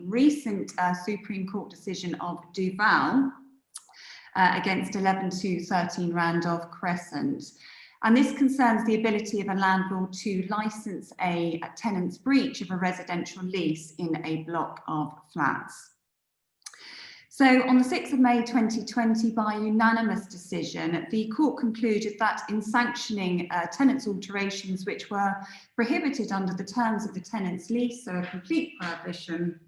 recent Supreme Court decision of Duval against 11-13 Randolph Crescent. And this concerns the ability of a landlord to license a tenant's breach of a residential lease in a block of flats. So on the 6th of May 2020, by unanimous decision, the court concluded that in sanctioning tenants' alterations which were prohibited under the terms of the tenant's lease, so a complete prohibition,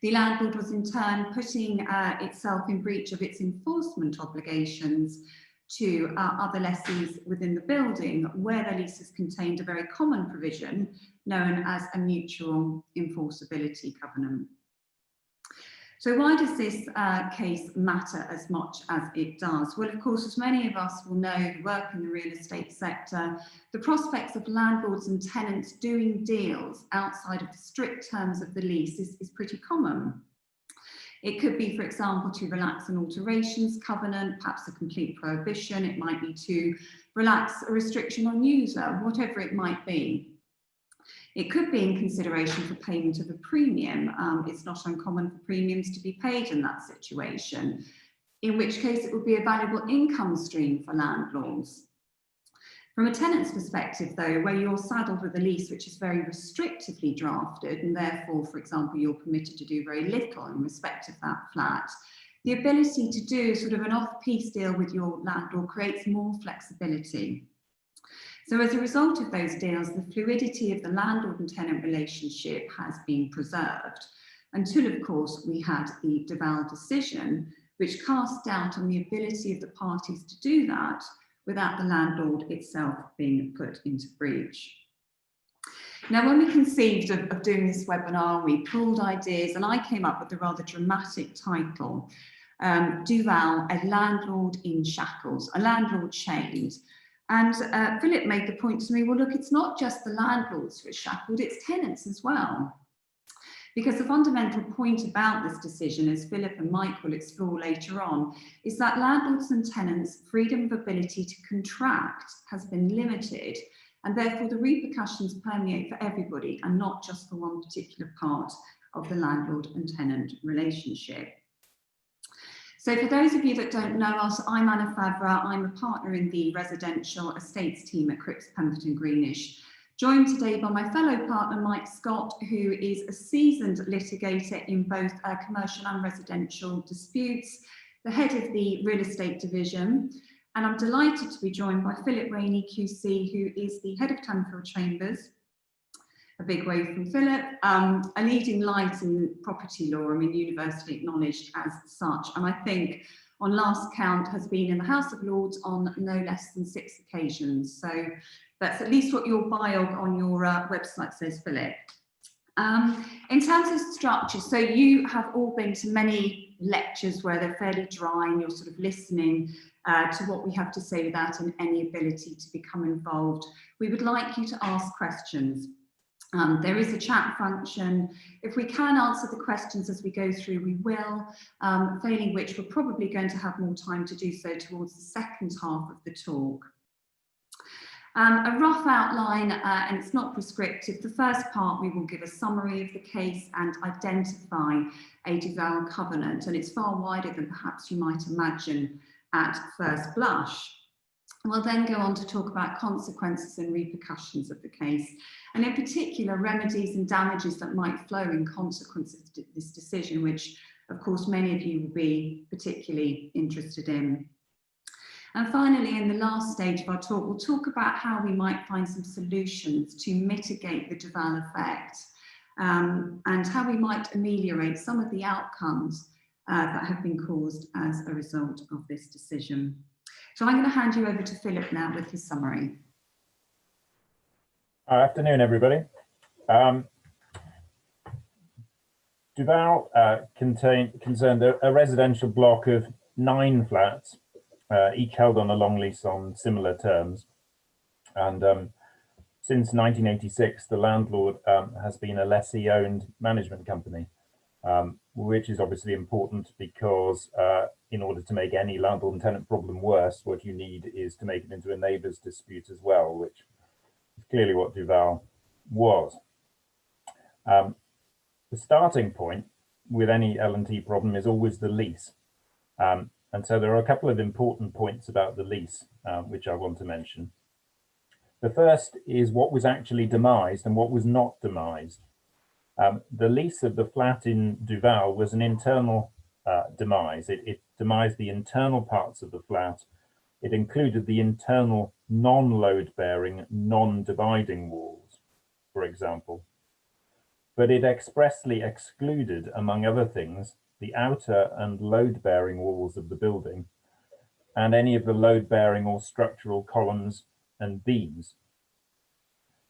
the landlord was in turn putting itself in breach of its enforcement obligations to other lessees within the building, where the leases contained a very common provision known as a mutual enforceability covenant. So why does this case matter as much as it does? Well, of course, as many of us will know who work in the real estate sector, the prospects of landlords and tenants doing deals outside of the strict terms of the lease is pretty common. It could be, for example, to relax an alterations covenant, perhaps a complete prohibition. It might be to relax a restriction on user, whatever it might be. It could be in consideration for payment of a premium. It's not uncommon for premiums to be paid in that situation, in which case it would be a valuable income stream for landlords. From a tenant's perspective, though, where you're saddled with a lease which is very restrictively drafted, and therefore, for example, you're permitted to do very little in respect of that flat, the ability to do sort of an off-piece deal with your landlord creates more flexibility. So as a result of those deals, the fluidity of the landlord and tenant relationship has been preserved, until, of course, we had the Duval decision, which cast doubt on the ability of the parties to do that without the landlord itself being put into breach. Now, when we conceived of doing this webinar, we pooled ideas, and I came up with the rather dramatic title, Duval, a landlord in shackles, a landlord chained. And Philip made the point to me, well, look, it's not just the landlords who are shackled, it's tenants as well. Because the fundamental point about this decision, as Philip and Mike will explore later on, is that landlords and tenants' freedom of ability to contract has been limited, and therefore the repercussions permeate for everybody and not just for one particular part of the landlord and tenant relationship. So for those of you that don't know us, I'm Favre. I'm a partner in the residential estates team at Cripps, Pemberton, Greenish. Joined today by my fellow partner, Mike Scott, who is a seasoned litigator in both commercial and residential disputes, the head of the real estate division. And I'm delighted to be joined by Philip Rainey, QC, who is the head of Tanfield Chambers, a big wave from Philip, a leading light in property law, I mean, universally acknowledged as such. And I think on last count has been in the House of Lords on no less than 6 occasions. So that's at least what your bio on your website says, Philip. In terms of structure, so you have all been to many lectures where they're fairly dry and you're sort of listening to what we have to say without any ability to become involved. We would like you to ask questions. There is a chat function. If we can answer the questions as we go through, we will, failing which we're probably going to have more time to do so towards the second half of the talk. A rough outline, and it's not prescriptive. The first part, we will give a summary of the case and identify a Duval covenant, and it's far wider than perhaps you might imagine at first blush. We'll then go on to talk about consequences and repercussions of the case, and in particular, remedies and damages that might flow in consequence of this decision, which, of course, many of you will be particularly interested in. And finally, in the last stage of our talk, we'll talk about how we might find some solutions to mitigate the Duval effect, and how we might ameliorate some of the outcomes that have been caused as a result of this decision. So I'm going to hand you over to Philip now with his summary. Afternoon, everybody. Duval concerned a residential block of 9 flats, each held on a long lease on similar terms. And since 1986, the landlord has been a lessee-owned management company, which is obviously important because in order to make any landlord and tenant problem worse, what you need is to make it into a neighbour's dispute as well, which is clearly what Duval was. The starting point with any L&T problem is always the lease. And so there are a couple of important points about the lease, which I want to mention. The first is what was actually demised and what was not demised. The lease of the flat in Duval was an internal demise. It demised the internal parts of the flat. It included the internal non-load-bearing, non-dividing walls, for example. But it expressly excluded, among other things, the outer and load-bearing walls of the building and any of the load-bearing or structural columns and beams.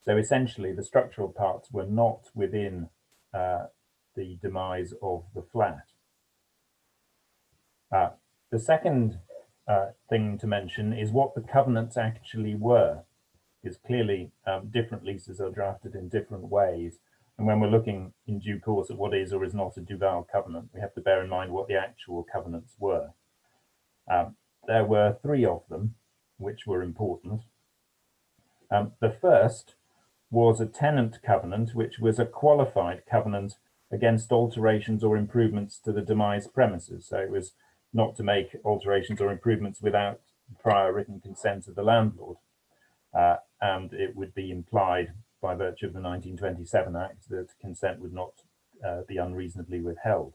So essentially, the structural parts were not within the demise of the flat. The second thing to mention is what the covenants actually were, because clearly different leases are drafted in different ways. And when we're looking in due course at what is or is not a Duval covenant, we have to bear in mind what the actual covenants were. There were 3 of them, which were important. The first was a tenant covenant, which was a qualified covenant against alterations or improvements to the demised premises. So it was not to make alterations or improvements without prior written consent of the landlord. And it would be implied by virtue of the 1927 Act that consent would not be unreasonably withheld.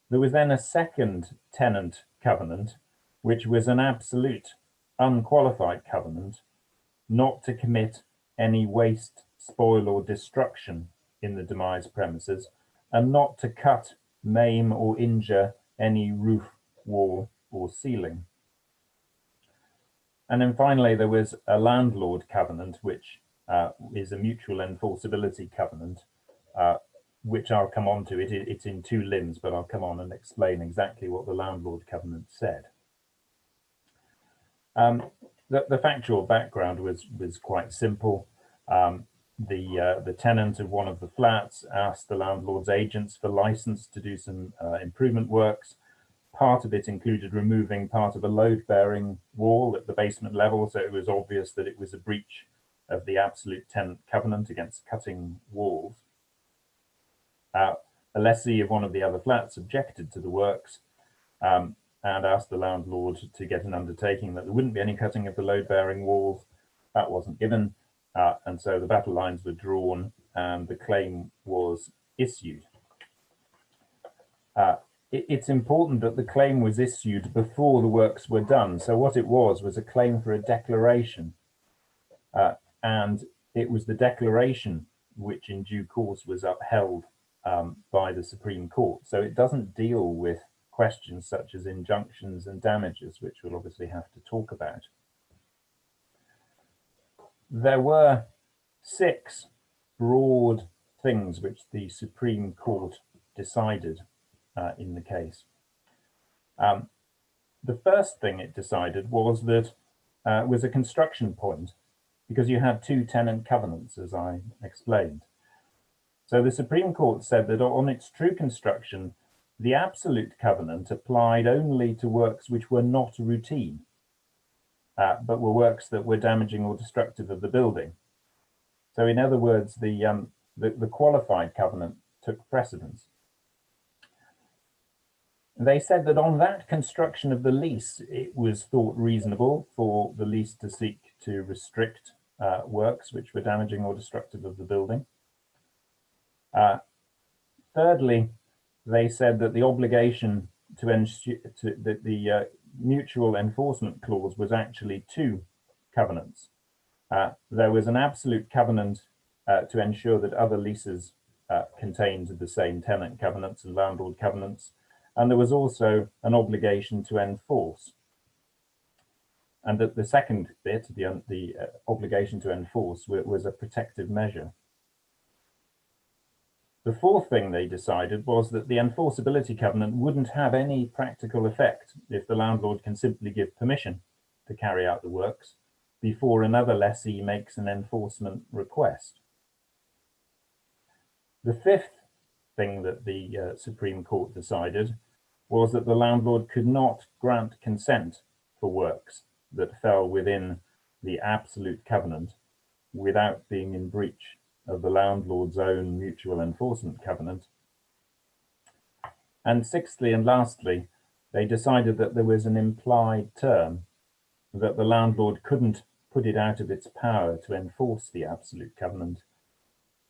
There was then a second tenant covenant, which was an absolute unqualified covenant not to commit any waste, spoil or destruction in the demised premises, and not to cut, maim or injure any roof, wall or ceiling. And then finally there was a landlord covenant, which is a mutual enforceability covenant, which I'll come on to. It's in 2 limbs, but I'll come on and explain exactly what the landlord covenant said. The factual background was quite simple. The tenant of one of the flats asked the landlord's agents for license to do some improvement works. Part of it included removing part of a load-bearing wall at the basement level, so it was obvious that it was a breach of the absolute tenant covenant against cutting walls. A lessee of one of the other flats objected to the works and asked the landlord to get an undertaking that there wouldn't be any cutting of the load-bearing walls. That wasn't given, and so the battle lines were drawn and the claim was issued. It's important that the claim was issued before the works were done. So what it was a claim for a declaration, and it was the declaration which in due course was upheld by the Supreme Court. So it doesn't deal with questions such as injunctions and damages, which we'll obviously have to talk about. There were 6 broad things which the Supreme Court decided in the case. The first thing it decided was that was a construction point, because you had 2 tenant covenants, as I explained. So the Supreme Court said that on its true construction, the absolute covenant applied only to works which were not routine, but were works that were damaging or destructive of the building. So in other words, the qualified covenant took precedence. They said that on that construction of the lease, it was thought reasonable for the lease to seek to restrict works which were damaging or destructive of the building. Thirdly, they said that the obligation to ensure that the mutual enforcement clause was actually 2 covenants. There was an absolute covenant to ensure that other leases contained the same tenant covenants and landlord covenants, and there was also an obligation to enforce. And that the second bit, the obligation to enforce, was a protective measure. The fourth thing they decided was that the enforceability covenant wouldn't have any practical effect if the landlord can simply give permission to carry out the works before another lessee makes an enforcement request. The fifth thing that the Supreme Court decided was that the landlord could not grant consent for works that fell within the absolute covenant without being in breach of the landlord's own mutual enforcement covenant. And sixthly and lastly, they decided that there was an implied term, that the landlord couldn't put it out of its power to enforce the absolute covenant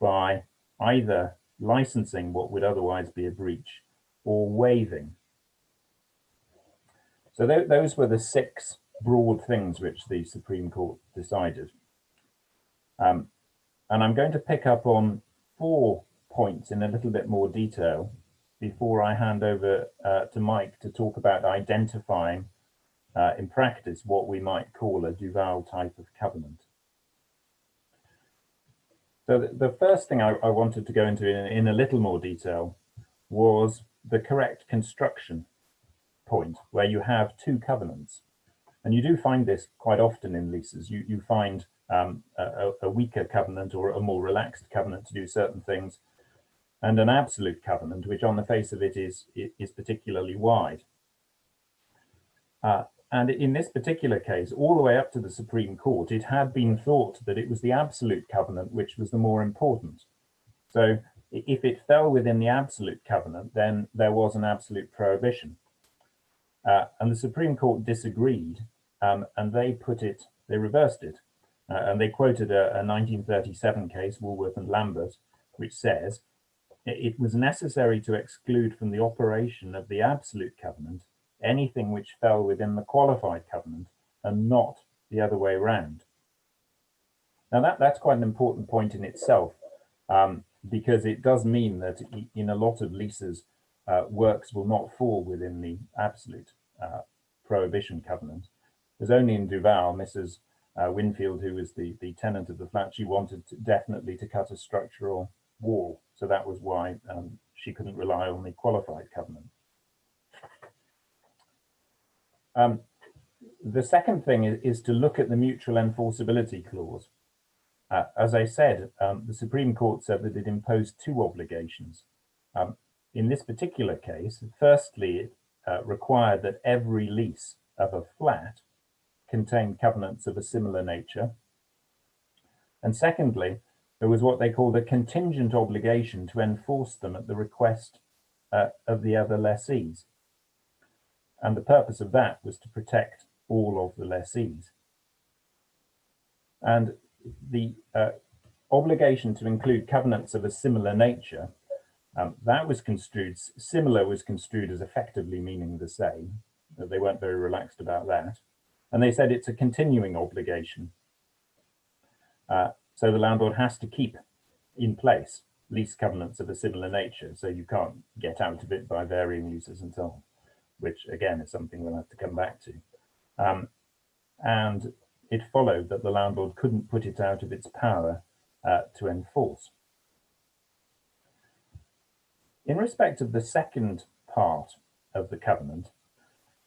by either licensing what would otherwise be a breach or waiving. So those were the six broad things which the Supreme Court decided. And I'm going to pick up on 4 points in a little bit more detail before I hand over to Mike to talk about identifying in practice what we might call a Duval type of covenant. So the first thing I wanted to go into in a little more detail was the correct construction point, where you have two covenants. And you do find this quite often in leases. You find a weaker covenant or a more relaxed covenant to do certain things, and an absolute covenant, which on the face of it is particularly wide. And in this particular case, all the way up to the Supreme Court, it had been thought that it was the absolute covenant which was the more important. So if it fell within the absolute covenant, then there was an absolute prohibition. And the Supreme Court disagreed, and they reversed it. And they quoted a 1937 case, Woolworth and Lambert, which says, it was necessary to exclude from the operation of the absolute covenant anything which fell within the qualified covenant and not the other way around. Now that's quite an important point in itself, because it does mean that in a lot of leases, works will not fall within the absolute prohibition covenant. There's only in Duval, Mrs. Winfield, who was the tenant of the flat, she wanted definitely to cut a structural wall. So that was why she couldn't rely on the qualified covenant. The second thing is to look at the mutual enforceability clause. As I said, the Supreme Court said that it imposed two obligations. In this particular case, firstly, it required that every lease of a flat contained covenants of a similar nature. And secondly, there was what they called a contingent obligation to enforce them at the request of the other lessees. And the purpose of that was to protect all of the lessees. And the obligation to include covenants of a similar nature, that was construed, similar was construed as effectively meaning the same. They weren't very relaxed about that. And they said it's a continuing obligation. So the landlord has to keep in place lease covenants of a similar nature, so you can't get out of it by varying leases and so on, which again is something we'll have to come back to. And it followed that the landlord couldn't put it out of its power to enforce. In respect of the second part of the covenant,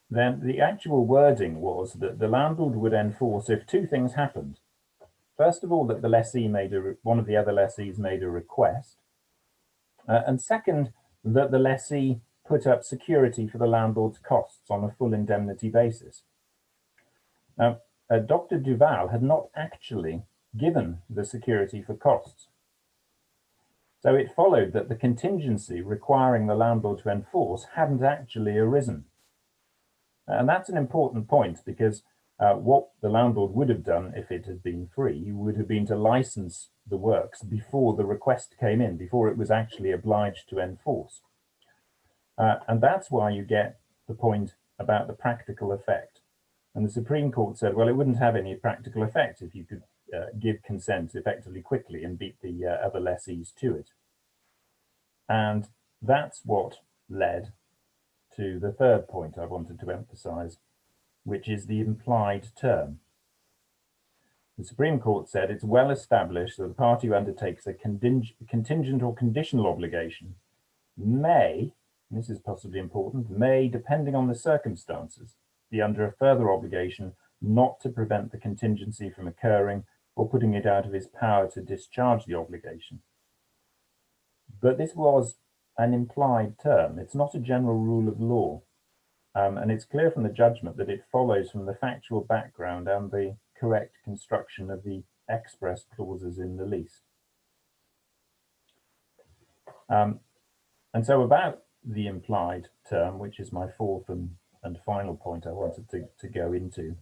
then the actual wording was that the landlord would enforce if two things happened. First of all, that the lessee one of the other lessees made a request, and second, that the lessee put up security for the landlord's costs on a full indemnity basis. Now, Dr. Duval had not actually given the security for costs. So it followed that the contingency requiring the landlord to enforce hadn't actually arisen. And that's an important point, because what the landlord would have done if it had been free would have been to license the works before the request came in, before it was actually obliged to enforce. And that's why you get the point about the practical effect. And the Supreme Court said, well, it wouldn't have any practical effect if you could give consent effectively quickly and beat the other lessees to it. And that's what led to the third point I wanted to emphasize, which is the implied term. The Supreme Court said it's well established that the party who undertakes a contingent or conditional obligation may, and this is possibly important, may, depending on the circumstances, be under a further obligation not to prevent the contingency from occurring or putting it out of his power to discharge the obligation. But this was an implied term. It's not a general rule of law. And it's clear from the judgment that it follows from the factual background and the correct construction of the express clauses in the lease. And so about the implied term, which is my fourth and final point I wanted to go into,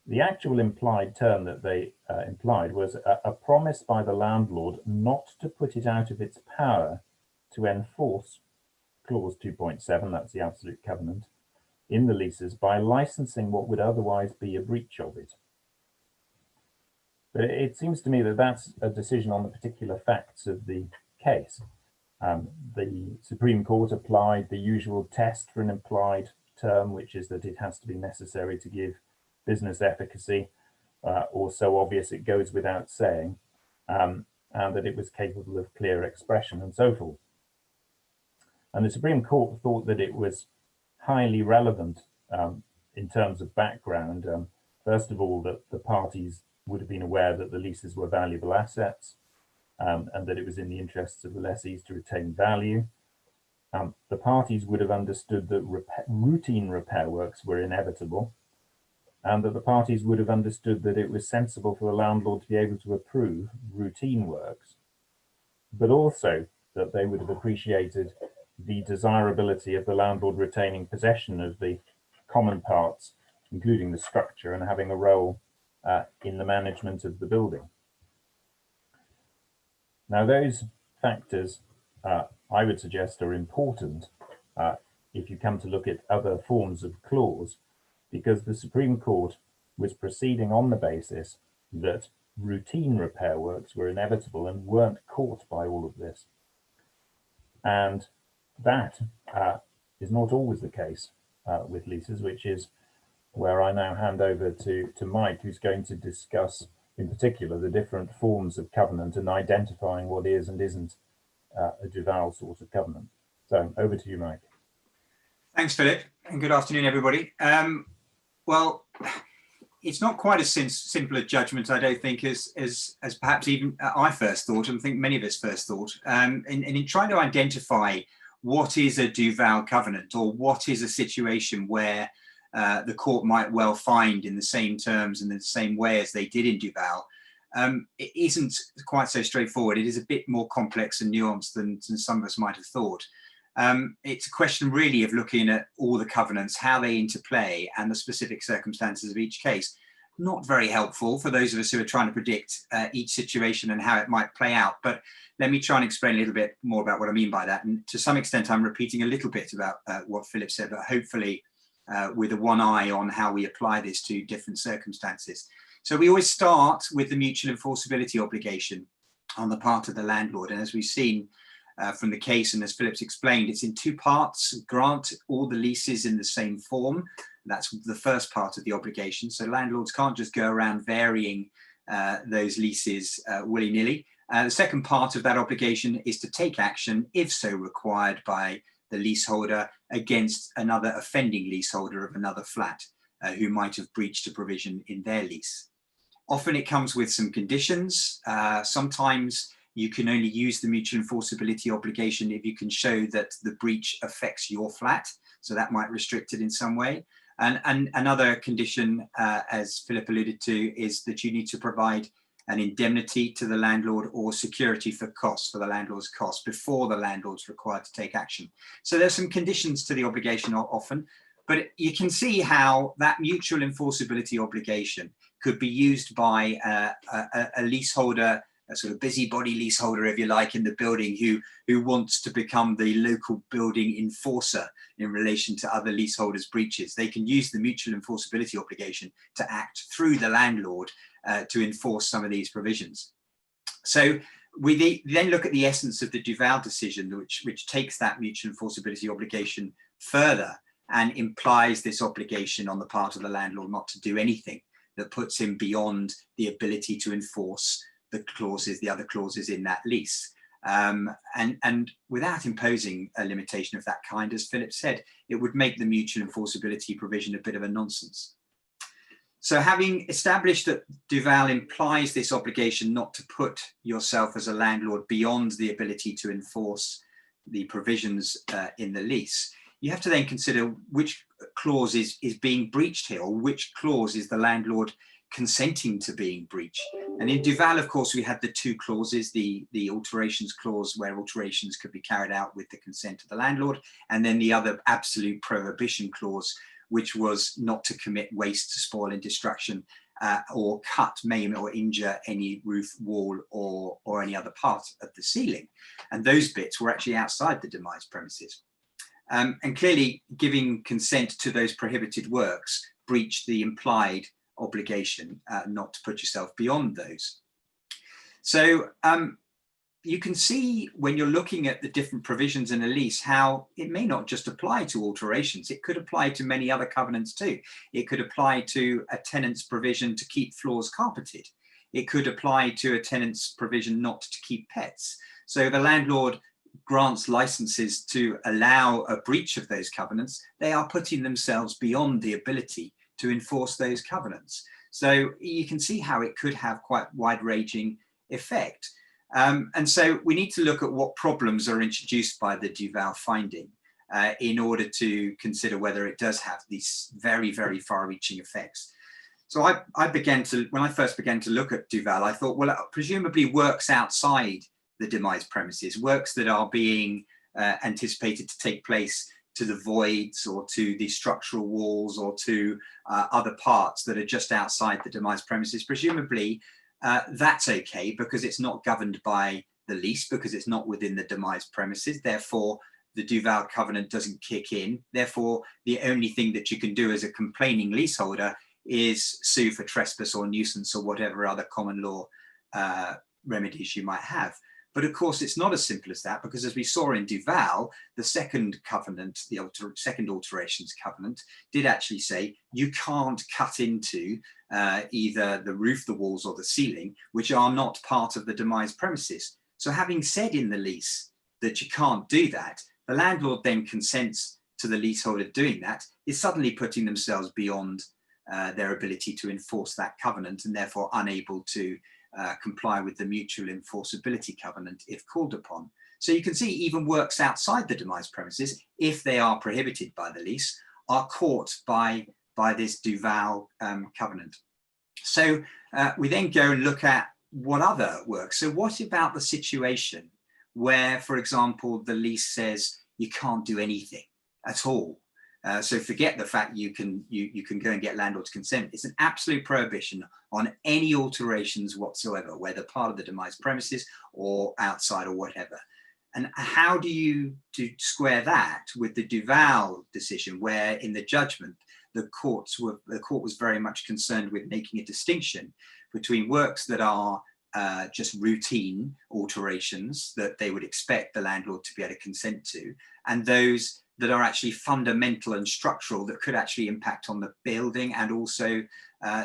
the actual implied term that they implied was a promise by the landlord not to put it out of its power to enforce clause 2.7, that's the absolute covenant, in the leases by licensing what would otherwise be a breach of it. But it seems to me that that's a decision on the particular facts of the case. The Supreme Court applied the usual test for an implied term, which is that it has to be necessary to give business efficacy, or so obvious it goes without saying, and that it was capable of clear expression and so forth. And the Supreme Court thought that it was highly relevant in terms of background. First of all, that the parties would have been aware that the leases were valuable assets, and that it was in the interests of the lessees to retain value. The parties would have understood that routine repair works were inevitable, and that the parties would have understood that it was sensible for the landlord to be able to approve routine works, but also that they would have appreciated the desirability of the landlord retaining possession of the common parts, including the structure, and having a role in the management of the building. Now, those factors, I would suggest, are important if you come to look at other forms of clause, because the Supreme Court was proceeding on the basis that routine repair works were inevitable and weren't caught by all of this. And that is not always the case with leases, which is where I now hand over to Mike, who's going to discuss in particular the different forms of covenant and identifying what is and isn't a Duval sort of covenant. So over to you, Mike. Thanks, Philip, and good afternoon, everybody. Well, it's not quite as simple a judgment, I don't think, as perhaps even I first thought, and I think many of us first thought. In trying to identify what is a Duval covenant, or what is a situation where the court might well find in the same terms and in the same way as they did in Duval, it isn't quite so straightforward. It is a bit more complex and nuanced than some of us might have thought. It's a question really of looking at all the covenants, how they interplay, and the specific circumstances of each case. Not very helpful for those of us who are trying to predict each situation and how it might play out. But let me try and explain a little bit more about what I mean by that. And to some extent, I'm repeating a little bit about what Philip said, but hopefully with a one eye on how we apply this to different circumstances. So we always start with the mutual enforceability obligation on the part of the landlord. And as we've seen from the case, and as Philip's explained, it's in two parts: grant all the leases in the same form. That's the first part of the obligation. So landlords can't just go around varying those leases willy-nilly. The second part of that obligation is to take action, if so required by the leaseholder, against another offending leaseholder of another flat who might have breached a provision in their lease. Often it comes with some conditions. Sometimes you can only use the mutual enforceability obligation if you can show that the breach affects your flat. So that might restrict it in some way. And another condition, as Philip alluded to, is that you need to provide an indemnity to the landlord or security for costs, for the landlord's costs, before the landlord's required to take action. So there's some conditions to the obligation often, but you can see how that mutual enforceability obligation could be used by a leaseholder, a sort of busybody leaseholder, if you like, in the building who wants to become the local building enforcer in relation to other leaseholders' breaches. They can use the mutual enforceability obligation to act through the landlord to enforce some of these provisions. So we then look at the essence of the Duval decision, which takes that mutual enforceability obligation further and implies this obligation on the part of the landlord not to do anything that puts him beyond the ability to enforce the other clauses in that lease. And without imposing a limitation of that kind, as Philip said, it would make the mutual enforceability provision a bit of a nonsense. So having established that Duval implies this obligation not to put yourself as a landlord beyond the ability to enforce the provisions in the lease, you have to then consider which clause is being breached here, or which clause is the landlord consenting to being breached. And in Duval, of course, we had the two clauses, the alterations clause where alterations could be carried out with the consent of the landlord, and then the other absolute prohibition clause, which was not to commit waste, spoil and destruction, or cut, maim or injure any roof, wall or any other part of the ceiling. And those bits were actually outside the demise premises. And clearly giving consent to those prohibited works breached the implied obligation not to put yourself beyond those. So you can see when you're looking at the different provisions in a lease how it may not just apply to alterations, it could apply to many other covenants too. It could apply to a tenant's provision to keep floors carpeted. It could apply to a tenant's provision not to keep pets. So if a landlord grants licenses to allow a breach of those covenants, they are putting themselves beyond the ability to enforce those covenants. So you can see how it could have quite wide-ranging effect. And so we need to look at what problems are introduced by the Duval finding in order to consider whether it does have these very, very far-reaching effects. So when I first began to look at Duval, I thought, well, it presumably works outside the demise premises, works that are being anticipated to take place to the voids or to the structural walls or to other parts that are just outside the demise premises. Presumably that's okay because it's not governed by the lease, because it's not within the demise premises. Therefore, the Duval covenant doesn't kick in. Therefore, the only thing that you can do as a complaining leaseholder is sue for trespass or nuisance or whatever other common law remedies you might have. But of course, it's not as simple as that, because as we saw in Duval, the second covenant, the second alterations covenant, did actually say you can't cut into either the roof, the walls, or the ceiling, which are not part of the demise premises. So having said in the lease that you can't do that, the landlord then consents to the leaseholder doing that, is suddenly putting themselves beyond their ability to enforce that covenant, and therefore unable to comply with the mutual enforceability covenant if called upon. So you can see even works outside the demise premises, if they are prohibited by the lease, are caught by this Duval covenant. So we then go and look at what other works. So what about the situation where, for example, the lease says you can't do anything at all? So forget the fact you can go and get landlord's consent. It's an absolute prohibition on any alterations whatsoever, whether part of the demise premises or outside or whatever. And how do you square that with the Duval decision, where in the judgment the court was very much concerned with making a distinction between works that are just routine alterations that they would expect the landlord to be able to consent to, and those that are actually fundamental and structural that could actually impact on the building and also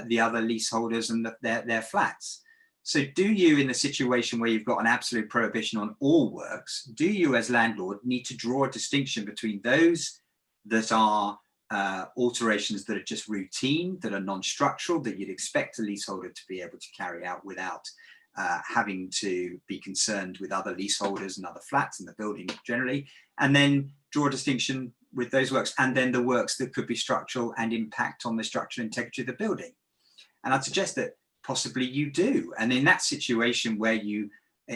the other leaseholders and their flats. So do you, in the situation where you've got an absolute prohibition on all works, do you as landlord need to draw a distinction between those that are alterations that are just routine, that are non-structural, that you'd expect a leaseholder to be able to carry out without having to be concerned with other leaseholders and other flats in the building generally, and then draw a distinction with those works, and then the works that could be structural and impact on the structural integrity of the building? And I'd suggest that possibly you do. And in that situation where you,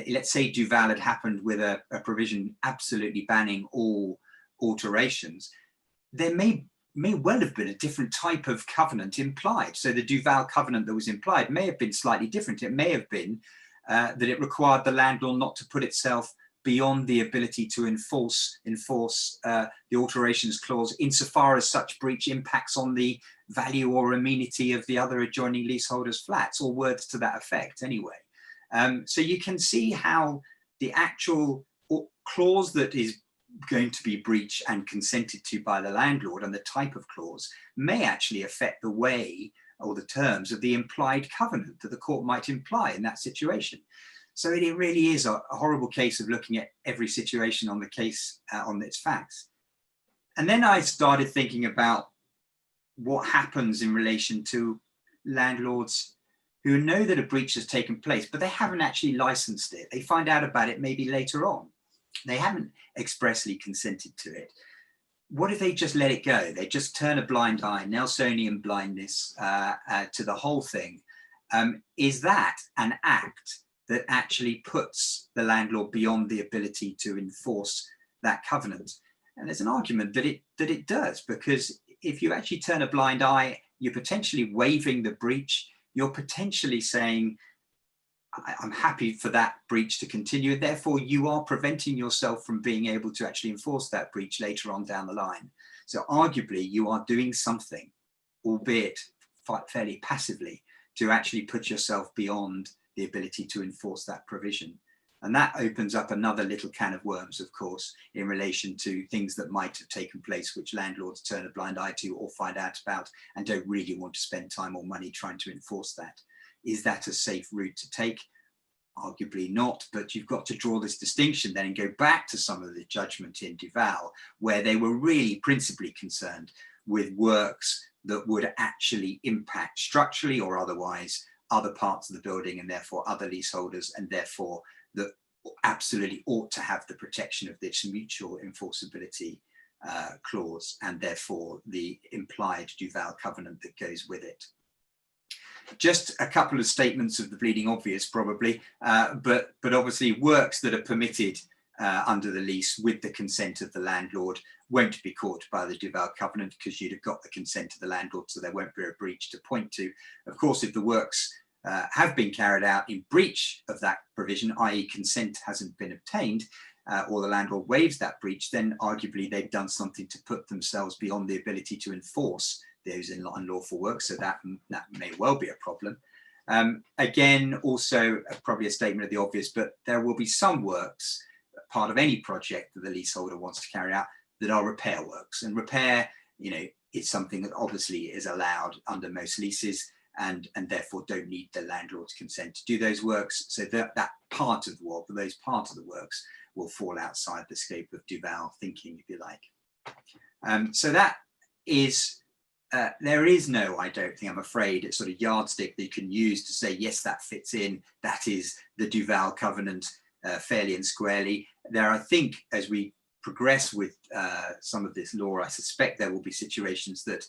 let's say Duval had happened with a provision absolutely banning all alterations, there may well have been a different type of covenant implied. So the Duval covenant that was implied may have been slightly different. It may have been that it required the landlord not to put itself beyond the ability to enforce the alterations clause insofar as such breach impacts on the value or amenity of the other adjoining leaseholders' flats, or words to that effect anyway. So you can see how the actual clause that is going to be breached and consented to by the landlord, and the type of clause, may actually affect the way or the terms of the implied covenant that the court might imply in that situation. So it really is a horrible case of looking at every situation on the case on its facts. And then I started thinking about what happens in relation to landlords who know that a breach has taken place, but they haven't actually licensed it. They find out about it maybe later on. They haven't expressly consented to it. what if they just let it go? They just turn a blind eye, Nelsonian blindness to the whole thing. Is that an act that actually puts the landlord beyond the ability to enforce that covenant? And there's an argument that it does, because if you actually turn a blind eye, you're potentially waiving the breach. You're potentially saying, I'm happy for that breach to continue. Therefore, you are preventing yourself from being able to actually enforce that breach later on down the line. So arguably, you are doing something, albeit fairly passively, to actually put yourself beyond the ability to enforce that provision. And that opens up another little can of worms, of course, in relation to things that might have taken place, which landlords turn a blind eye to or find out about and don't really want to spend time or money trying to enforce that. Is that a safe route to take? Arguably not, but you've got to draw this distinction then and go back to some of the judgment in Duval, where they were really principally concerned with works that would actually impact structurally or otherwise other parts of the building, and therefore other leaseholders, and therefore that absolutely ought to have the protection of this mutual enforceability clause, and therefore the implied Duval covenant that goes with it. Just a couple of statements of the bleeding obvious, probably, but obviously works that are permitted under the lease with the consent of the landlord won't be caught by the Duval covenant, because you'd have got the consent of the landlord, so there won't be a breach to point to. Of course, if the works have been carried out in breach of that provision, i.e. consent hasn't been obtained, or the landlord waives that breach, then arguably they've done something to put themselves beyond the ability to enforce those unlawful works, so that may well be a problem. Again, also probably a statement of the obvious, but there will be some works, part of any project that the leaseholder wants to carry out, that are repair works, and repair, is something that obviously is allowed under most leases, and therefore don't need the landlord's consent to do those works. So that part of the work, those parts of the works, will fall outside the scope of Duval thinking, if you like. So that is. There is no, I don't think, I'm afraid, it's sort of yardstick that you can use to say, yes, that fits in, that is the Duval covenant fairly and squarely. There, I think, as we progress with some of this law, I suspect there will be situations that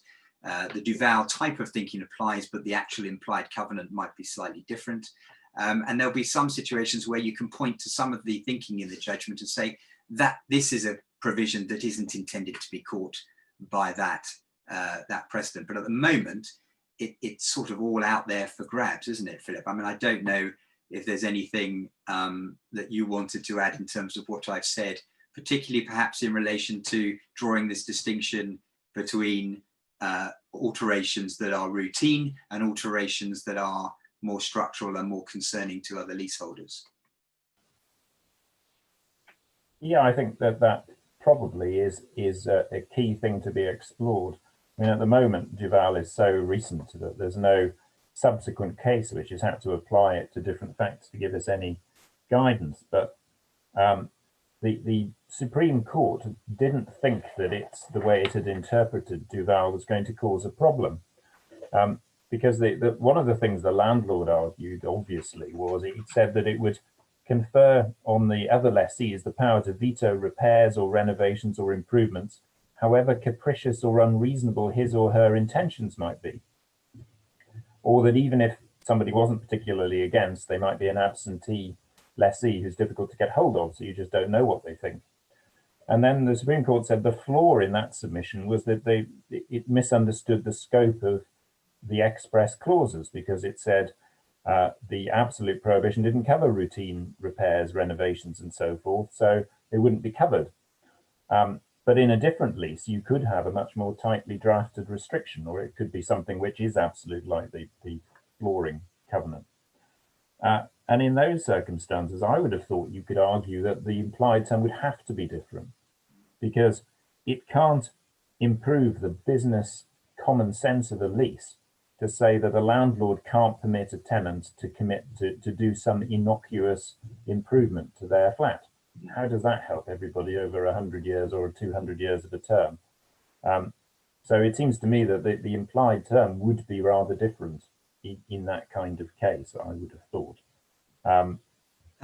the Duval type of thinking applies, but the actual implied covenant might be slightly different. And there'll be some situations where you can point to some of the thinking in the judgment and say that this is a provision that isn't intended to be caught by that precedent. But at the moment, it's sort of all out there for grabs, isn't it, Philip? I mean, I don't know if there's anything that you wanted to add in terms of what I've said, particularly perhaps in relation to drawing this distinction between alterations that are routine and alterations that are more structural and more concerning to other leaseholders. Yeah, I think that probably is a key thing to be explored. I mean, at the moment, Duval is so recent that there's no subsequent case which has had to apply it to different facts to give us any guidance. But the Supreme Court didn't think that it's the way it had interpreted Duval was going to cause a problem. Because one of the things the landlord argued, obviously, was he said that it would confer on the other lessees the power to veto repairs or renovations or improvements, however capricious or unreasonable his or her intentions might be. Or that even if somebody wasn't particularly against, they might be an absentee lessee who's difficult to get hold of, so you just don't know what they think. And then the Supreme Court said the flaw in that submission was that it misunderstood the scope of the express clauses, because it said the absolute prohibition didn't cover routine repairs, renovations, and so forth, so they wouldn't be covered. But in a different lease, you could have a much more tightly drafted restriction, or it could be something which is absolute, like the flooring covenant. And in those circumstances, I would have thought you could argue that the implied term would have to be different, because it can't improve the business common sense of a lease to say that a landlord can't permit a tenant to commit to do some innocuous improvement to their flat. How does that help everybody over 100 years or 200 years of a term? So it seems to me that the implied term would be rather different in that kind of case, I would have thought.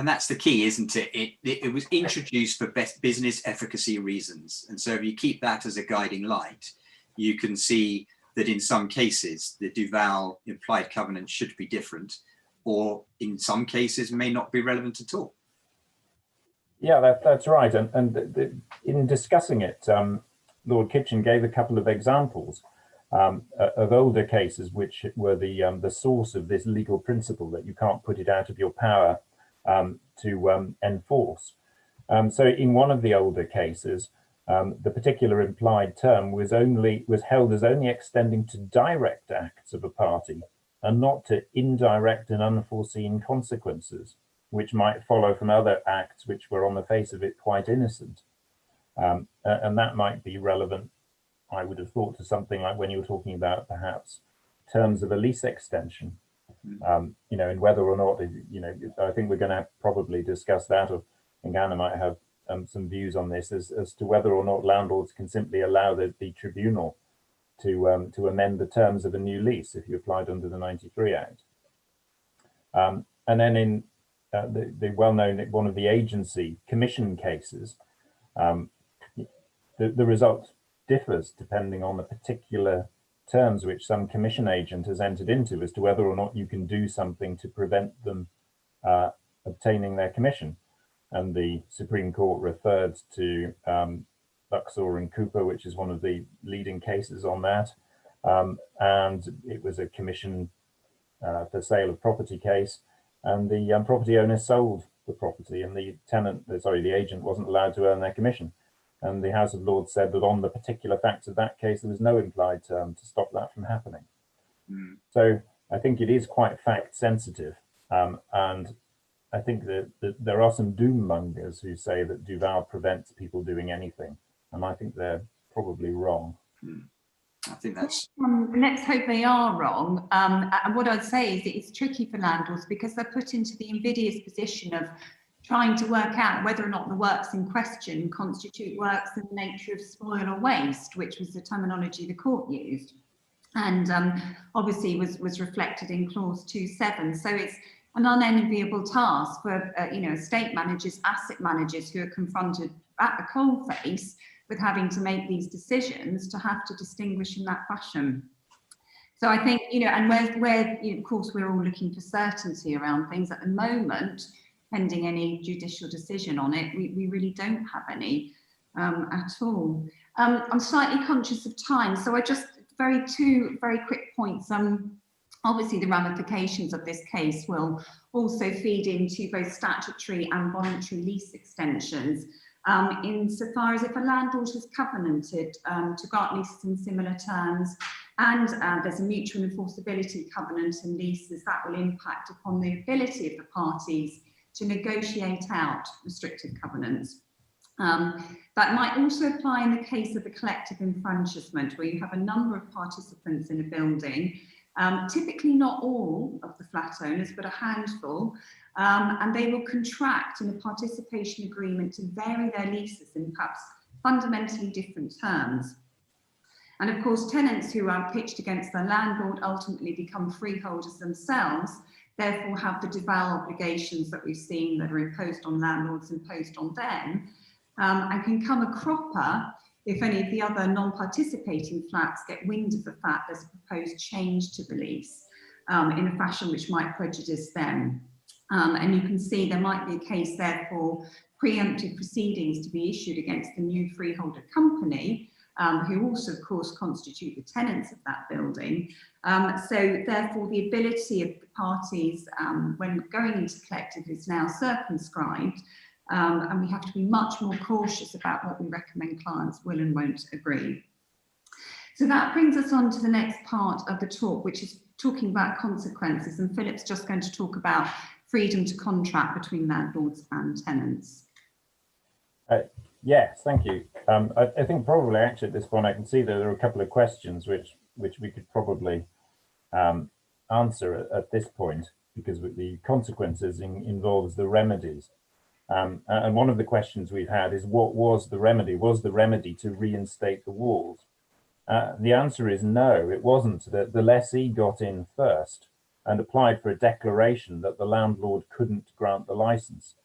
And that's the key, isn't it? It was introduced for best business efficacy reasons. And so if you keep that as a guiding light, you can see that in some cases, the Duval implied covenant should be different, or in some cases may not be relevant at all. Yeah, that's right. In discussing it, Lord Kitchen gave a couple of examples of older cases which were the source of this legal principle that you can't put it out of your power to enforce. So in one of the older cases, the particular implied term was held as only extending to direct acts of a party and not to indirect and unforeseen consequences, which might follow from other acts which were on the face of it quite innocent. And that might be relevant, I would have thought, to something like when you were talking about perhaps terms of a lease extension, and whether or not, I think we're going to probably discuss that, or I think Anna might have some views on this as to whether or not landlords can simply allow the tribunal to amend the terms of a new lease if you applied under the 93 Act. And then in the well-known, one of the agency commission cases, the result differs depending on the particular terms which some commission agent has entered into as to whether or not you can do something to prevent them obtaining their commission. And the Supreme Court referred to Luxor and Cooper, which is one of the leading cases on that. And it was a commission for sale of property case, and the property owner sold the property, and the agent wasn't allowed to earn their commission. And the House of Lords said that on the particular facts of that case, there was no implied term to stop that from happening. So I think it is quite fact sensitive. And I think that there are some doom mongers who say that Duval prevents people doing anything. And I think they're probably wrong. I think that's... let's hope they are wrong. And what I'd say is it's tricky for landlords because they're put into the invidious position of trying to work out whether or not the works in question constitute works in the nature of spoil or waste, which was the terminology the court used. And obviously was reflected in clause 2.7. So it's an unenviable task for estate managers, asset managers who are confronted at the coalface with having to make these decisions to have to distinguish in that fashion. So I think, and where of course we're all looking for certainty around things at the moment, pending any judicial decision on it, we really don't have any at all. I'm slightly conscious of time, so I just two very quick points. Obviously, the ramifications of this case will also feed into both statutory and voluntary lease extensions. Insofar as if a landlord has covenanted to grant leases in similar terms, and there's a mutual enforceability covenant in leases, that will impact upon the ability of the parties to negotiate out restrictive covenants. That might also apply in the case of a collective enfranchisement, where you have a number of participants in a building, typically not all of the flat owners, but a handful, and they will contract in a participation agreement to vary their leases in perhaps fundamentally different terms. And of course, tenants who are pitched against their landlord ultimately become freeholders themselves, therefore have the Duval obligations that we've seen that are imposed on landlords imposed on them, and can come a cropper if any of the other non-participating flats get wind of the fact there's a proposed change to the lease in a fashion which might prejudice them. And you can see there might be a case therefore preemptive proceedings to be issued against the new freeholder company, who also of course constitute the tenants of that building. So therefore the ability of the parties when going into collective is now circumscribed, and we have to be much more cautious about what we recommend clients will and won't agree. So that brings us on to the next part of the talk, which is talking about consequences, and Philip's just going to talk about freedom to contract between landlords and tenants. Yes, thank you. I think probably actually at this point I can see that there are a couple of questions which we could probably answer at this point, because the consequences involves the remedies. And one of the questions we've had is, what was the remedy? Was the remedy to reinstate the walls? The answer is no, it wasn't. The lessee got in first. and applied for a declaration that the landlord couldn't grant the license.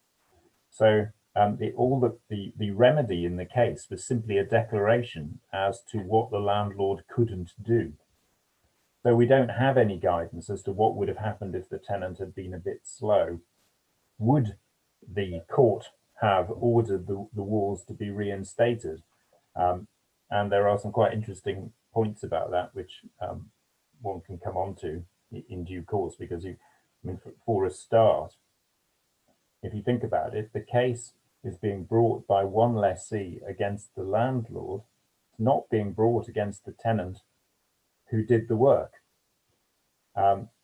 So the remedy in the case was simply a declaration as to what the landlord couldn't do. So we don't have any guidance as to what would have happened if the tenant had been a bit slow. Would the court have ordered the walls to be reinstated? And there are some quite interesting points about that, which one can come on to in due course, because for a start, if you think about it, the case is being brought by one lessee against the landlord, not being brought against the tenant who did the work.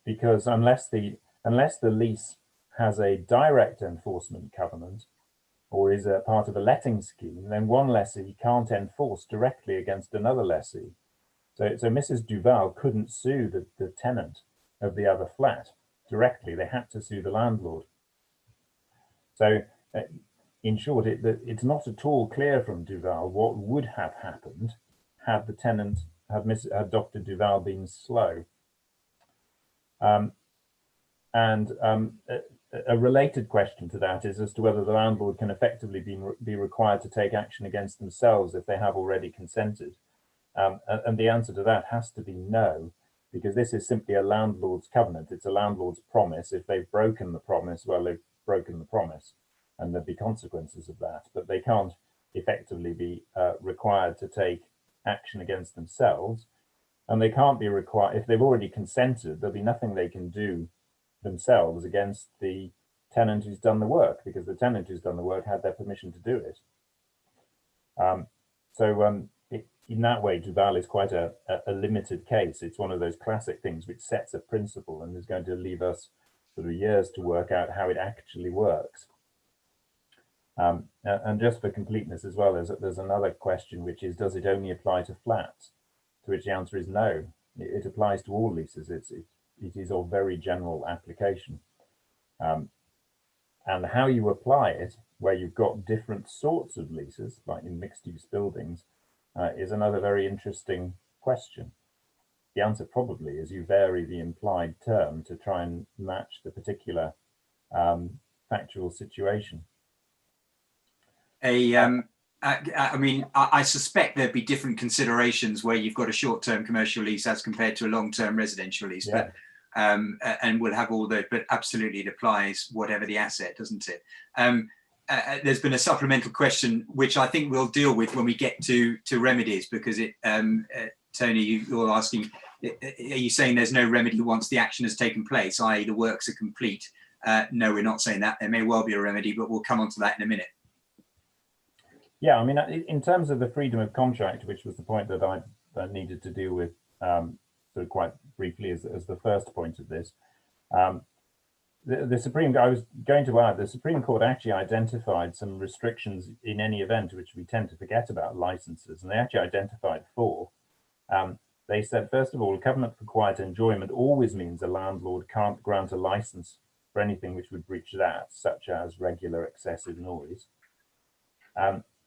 Because unless the lease has a direct enforcement covenant or is a part of a letting scheme, then one lessee can't enforce directly against another lessee. So Mrs. Duval couldn't sue the tenant of the other flat directly. They had to sue the landlord. So in short, it's not at all clear from Duval what would have happened had the tenant, had Dr. Duval been slow. A related question to that is as to whether the landlord can effectively be required to take action against themselves if they have already consented. And the answer to that has to be no, because this is simply a landlord's covenant. It's a landlord's promise. If they've broken the promise, well, they've broken the promise, and there'll be consequences of that. But they can't effectively be required to take action against themselves. And they can't be required, if they've already consented, there'll be nothing they can do themselves against the tenant who's done the work, because the tenant who's done the work had their permission to do it. In that way, Duval is quite a limited case. It's one of those classic things which sets a principle and is going to leave us sort of years to work out how it actually works. And just for completeness as well, there's another question, which is, does it only apply to flats? To which the answer is no. It applies to all leases. It is of very general application. And how you apply it, where you've got different sorts of leases, like in mixed-use buildings, is another very interesting question. The answer probably is you vary the implied term to try and match the particular factual situation. I suspect there'd be different considerations where you've got a short-term commercial lease as compared to a long-term residential lease, yeah. But and we'll have all those, but absolutely it applies whatever the asset, doesn't it? There's been a supplemental question which I think we'll deal with when we get to remedies, because Tony, you're asking, are you saying there's no remedy once the action has taken place, i.e. the works are complete? No, we're not saying that. There may well be a remedy, but we'll come on to that in a minute. Yeah, I mean, in terms of the freedom of contract, which was the point that I needed to deal with sort of quite briefly as the first point of this, the Supreme Court actually identified some restrictions in any event, which we tend to forget about licenses, and they actually identified 4. They said, first of all, a covenant for quiet enjoyment always means a landlord can't grant a license for anything which would breach that, such as regular excessive noise.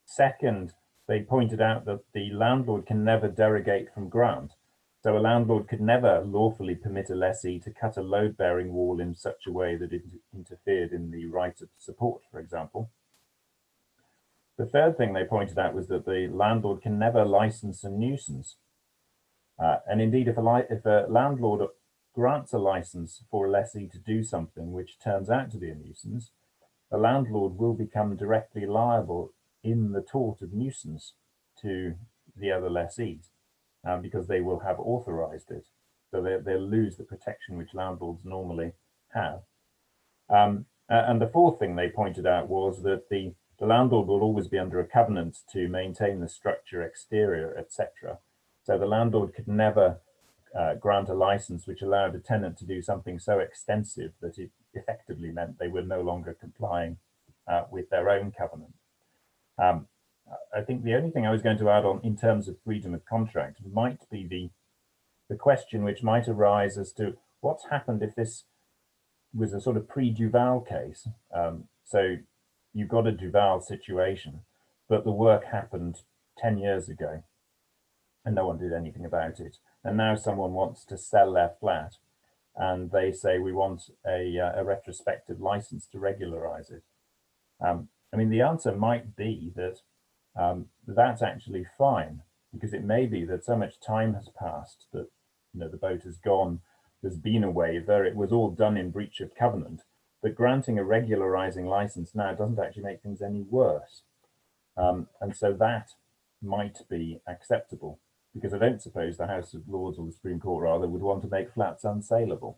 Second, they pointed out that the landlord can never derogate from grant. So a landlord could never lawfully permit a lessee to cut a load-bearing wall in such a way that it interfered in the right of support, for example. The third thing they pointed out was that the landlord can never license a nuisance. And indeed, if a landlord grants a license for a lessee to do something which turns out to be a nuisance, the landlord will become directly liable in the tort of nuisance to the other lessees, because they will have authorized it. So they'll lose the protection which landlords normally have. And the fourth thing they pointed out was that the landlord will always be under a covenant to maintain the structure, exterior, etc. So the landlord could never grant a license which allowed a tenant to do something so extensive that it effectively meant they were no longer complying with their own covenant. I think the only thing I was going to add on in terms of freedom of contract might be the question which might arise as to what's happened if this was a sort of pre-Duval case. So you've got a Duval situation, but the work happened 10 years ago and no one did anything about it. And now someone wants to sell their flat. and they say we want a retrospective license to regularize it. I mean, the answer might be that that's actually fine, because it may be that so much time has passed that, you know, the boat has gone, there's been a waiver, it was all done in breach of covenant, but granting a regularizing license now doesn't actually make things any worse. And so that might be acceptable, because I don't suppose the House of Lords, or the Supreme Court rather, would want to make flats unsaleable.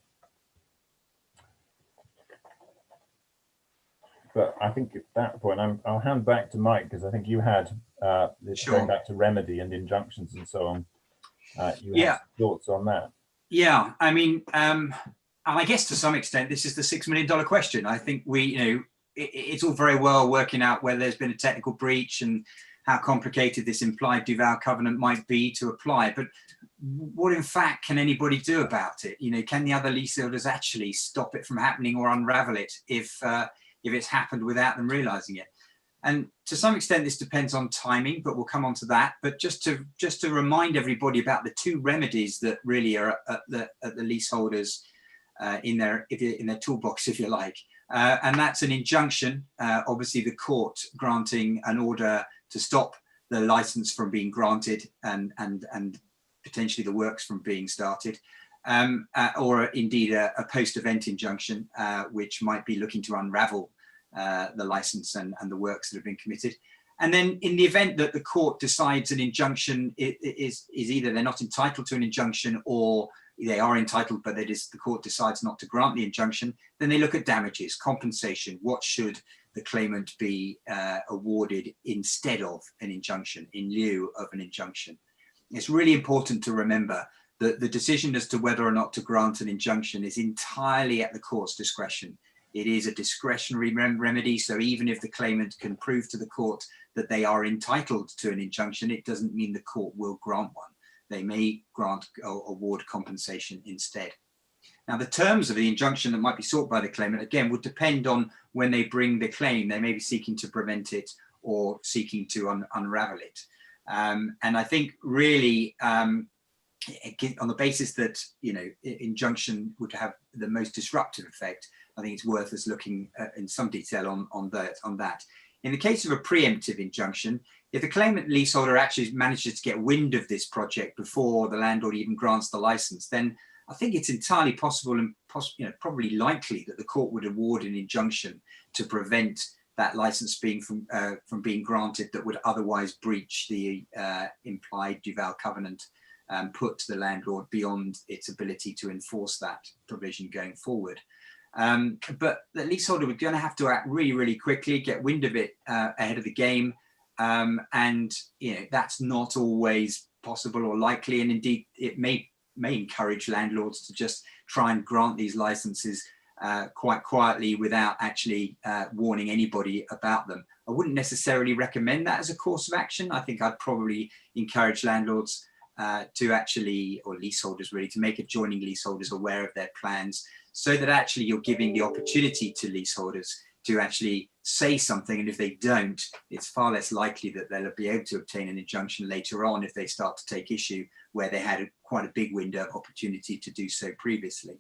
But I think at that point, I'll hand back to Mike, because I think you had, Sure. going back to remedy and injunctions and so on, you have thoughts on that. Yeah, I mean, I guess to some extent, this is the $6 million question. I think it's all very well working out whether there's been a technical breach and how complicated this implied Duval covenant might be to apply. But what in fact can anybody do about it? You know, can the other leaseholders actually stop it from happening or unravel it if it's happened without them realizing it? And to some extent, this depends on timing, but we'll come on to that. But just to remind everybody about the two remedies that really are at the leaseholders in their toolbox, if you like. And that's an injunction, obviously the court granting an order to stop the license from being granted and potentially the works from being started, or indeed a post-event injunction, which might be looking to unravel the license and the works that have been committed. And then in the event that the court decides an injunction is either they're not entitled to an injunction, or they are entitled, but the court decides not to grant the injunction, then they look at damages, compensation. What should the claimant be awarded instead of an injunction, in lieu of an injunction? It's really important to remember that the decision as to whether or not to grant an injunction is entirely at the court's discretion. It is a discretionary remedy, so even if the claimant can prove to the court that they are entitled to an injunction, it doesn't mean the court will grant one. They may grant or award compensation instead. Now, the terms of the injunction that might be sought by the claimant, again, would depend on when they bring the claim. They may be seeking to prevent it or seeking to unravel it. And I think really, on the basis that, you know, injunction would have the most disruptive effect, I think it's worth us looking in some detail on that. In the case of a preemptive injunction, if the claimant leaseholder actually manages to get wind of this project before the landlord even grants the license, then I think it's entirely possible and probably likely that the court would award an injunction to prevent that license being from being granted that would otherwise breach the implied Duval covenant and put the landlord beyond its ability to enforce that provision going forward. But the leaseholder was going to have to act really, really quickly, get wind of it ahead of the game. And, you know, that's not always possible or likely. And indeed, it may encourage landlords to just try and grant these licenses quite quietly without actually warning anybody about them. I wouldn't necessarily recommend that as a course of action. I think I'd probably encourage landlords to actually, or leaseholders really, to make adjoining leaseholders aware of their plans, so that actually you're giving the opportunity to leaseholders to actually say something. And if they don't, it's far less likely that they'll be able to obtain an injunction later on if they start to take issue where they had quite a big window of opportunity to do so previously.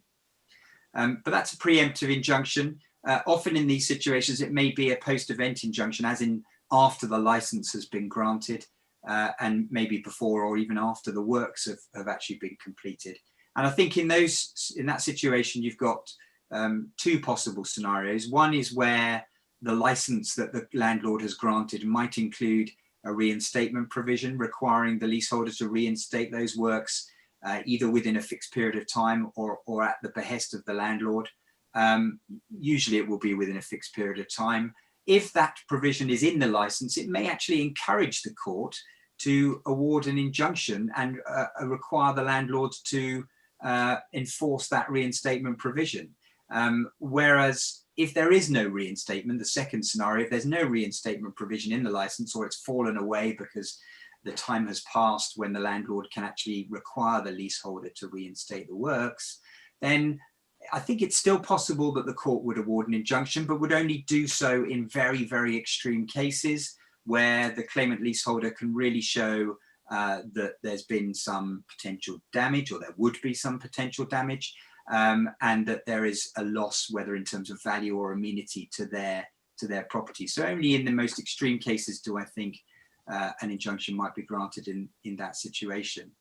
But that's a preemptive injunction. Often in these situations, it may be a post-event injunction, as in after the license has been granted, and maybe before or even after the works have actually been completed. And I think in that situation, you've got two possible scenarios. One is where the license that the landlord has granted might include a reinstatement provision requiring the leaseholder to reinstate those works either within a fixed period of time or at the behest of the landlord. Usually it will be within a fixed period of time. If that provision is in the license, it may actually encourage the court to award an injunction and require the landlord to enforce that reinstatement provision. Whereas if there is no reinstatement, the second scenario, if there's no reinstatement provision in the license, or it's fallen away because the time has passed when the landlord can actually require the leaseholder to reinstate the works, then I think it's still possible that the court would award an injunction, but would only do so in very, very extreme cases where the claimant leaseholder can really show that there's been some potential damage, or there would be some potential damage. and that there is a loss, whether in terms of value or amenity to their property. So only in the most extreme cases do I think an injunction might be granted in that situation.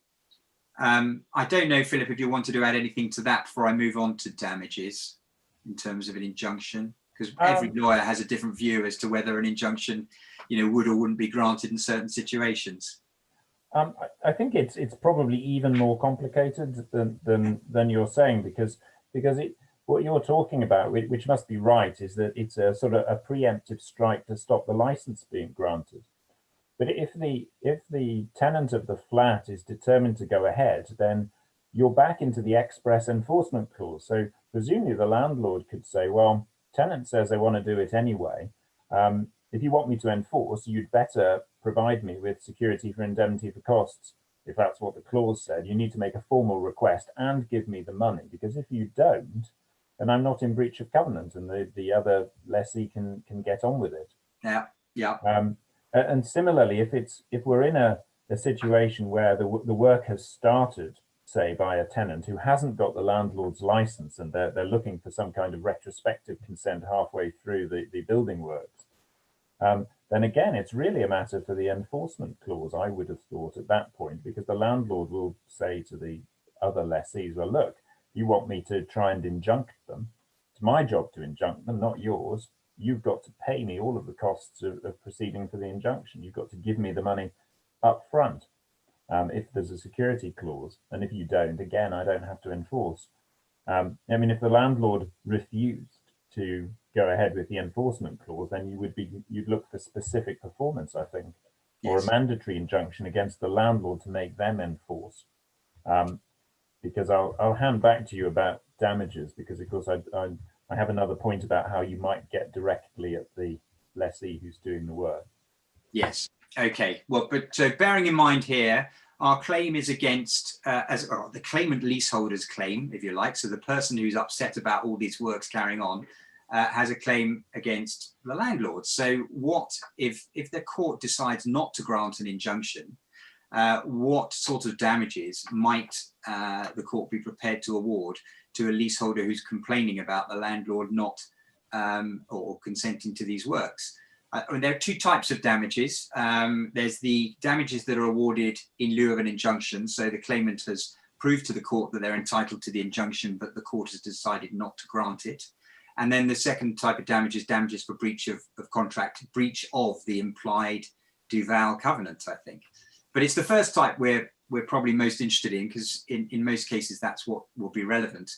I don't know, Philip, if you wanted to add anything to that before I move on to damages in terms of an injunction, because every lawyer has a different view as to whether an injunction, would or wouldn't be granted in certain situations. I think it's probably even more complicated than you're saying, because what you're talking about, which must be right, is that it's a sort of a preemptive strike to stop the license being granted. But if the tenant of the flat is determined to go ahead, then you're back into the express enforcement clause. So presumably the landlord could say, well, tenant says they want to do it anyway. If you want me to enforce, you'd better provide me with security for indemnity for costs. If that's what the clause said, you need to make a formal request and give me the money, because if you don't, then I'm not in breach of covenant, and the other lessee can get on with it. Yeah. And similarly, if we're in a situation where the work has started, say, by a tenant who hasn't got the landlord's license, and they're looking for some kind of retrospective consent halfway through the building works, then again, it's really a matter for the enforcement clause, I would have thought, at that point, because the landlord will say to the other lessees, well, look, you want me to try and injunct them. It's my job to injunct them, not yours. You've got to pay me all of the costs of proceeding for the injunction. You've got to give me the money up front if there's a security clause. And if you don't, again, I don't have to enforce. I mean, if the landlord refused to go ahead with the enforcement clause, then you'd look for specific performance, I think, or a mandatory injunction against the landlord to make them enforce. Because I'll hand back to you about damages, because of course I have another point about how you might get directly at the lessee who's doing the work. Yes. Okay. Well, but so bearing in mind here, our claim is against the claimant leaseholder's claim, if you like. So the person who's upset about all these works carrying on has a claim against the landlord. So what if the court decides not to grant an injunction? What sort of damages might the court be prepared to award to a leaseholder who's complaining about the landlord not or consenting to these works? There are two types of damages. There's the damages that are awarded in lieu of an injunction. So the claimant has proved to the court that they're entitled to the injunction, but the court has decided not to grant it. And then the second type of damage is damages for breach of contract, breach of the implied Duval covenant, I think. But it's the first type we're probably most interested in, because in most cases that's what will be relevant.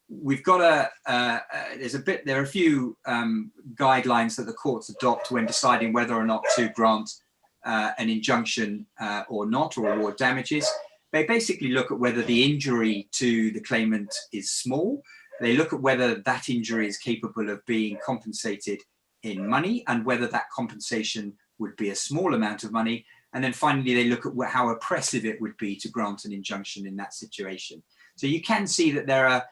We've got there are a few guidelines that the courts adopt when deciding whether or not to grant an injunction or not, or award damages. They basically look at whether the injury to the claimant is small. They look at whether that injury is capable of being compensated in money, and whether that compensation would be a small amount of money. And then finally, they look at how oppressive it would be to grant an injunction in that situation. So you can see that there are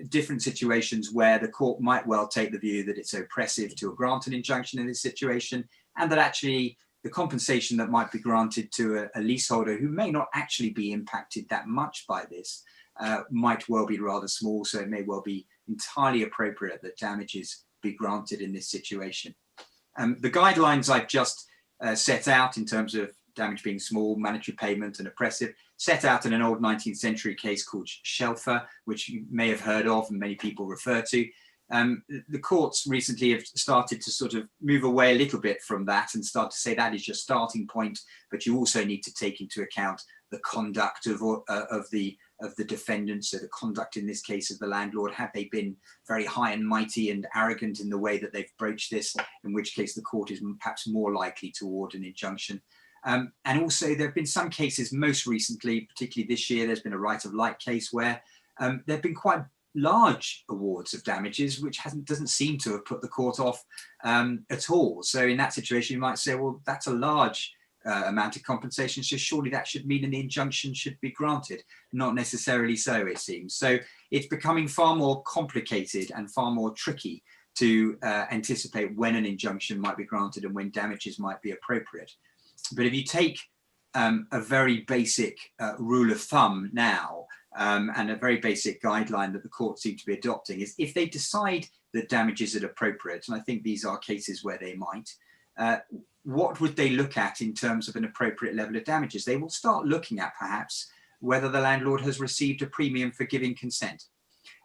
different situations where the court might well take the view that it's oppressive to grant an injunction in this situation, and that actually the compensation that might be granted to a leaseholder who may not actually be impacted that much by this might well be rather small. So it may well be entirely appropriate that damages be granted in this situation. The guidelines I've just set out in terms of damage being small, mandatory payment and oppressive, set out in an old 19th century case called Shelfer, which you may have heard of and many people refer to. The courts recently have started to sort of move away a little bit from that and start to say that is your starting point, but you also need to take into account the conduct of the defendant. So the conduct in this case of the landlord, have they been very high and mighty and arrogant in the way that they've broached this, in which case the court is perhaps more likely to award an injunction. And also there have been some cases most recently, particularly this year, there's been a right of light case where there have been quite large awards of damages, which doesn't seem to have put the court off at all. So in that situation, you might say, well, that's a large amount of compensation, so surely that should mean an injunction should be granted. Not necessarily so, it seems. So it's becoming far more complicated and far more tricky to anticipate when an injunction might be granted and when damages might be appropriate. But if you take a very basic rule of thumb now, And a very basic guideline that the courts seem to be adopting is if they decide that damages are appropriate, and I think these are cases where they might, what would they look at in terms of an appropriate level of damages? They will start looking at perhaps whether the landlord has received a premium for giving consent.